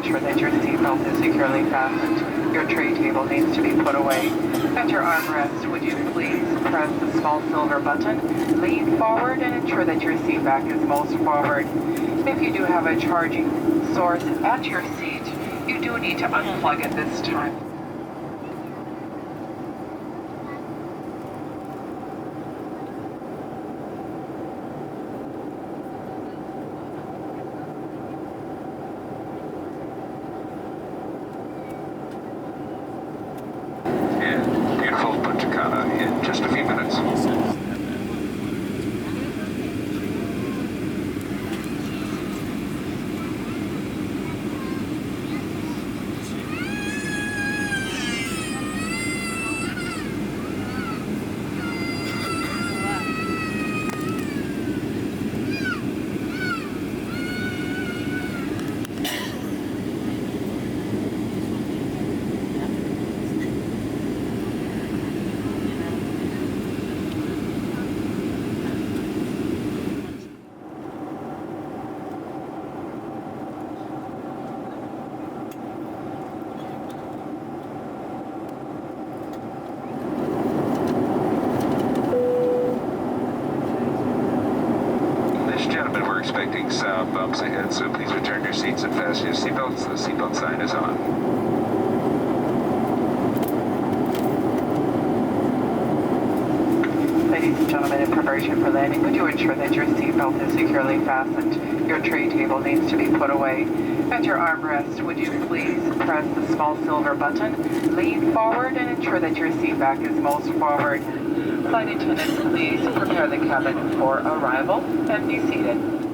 ensure that your seatbelt is securely fastened. Your tray table needs to be put away. At your armrest, would you please press the small silver button, lean forward, and ensure that your seat back is most forward. If you do have a charging source at your seat, you do need to unplug it this time. In just a few minutes. Gentlemen, we're expecting sound bumps ahead, so please return your seats and fasten your seatbelts. The seatbelt sign is on. Ladies and gentlemen, in preparation for landing, would you ensure that your seatbelt is securely fastened? Your tray table needs to be put away. At your armrest, would you please press the small silver button, lean forward, and ensure that your seat back is most forward. Flight attendants, please prepare the cabin for arrival and be seated.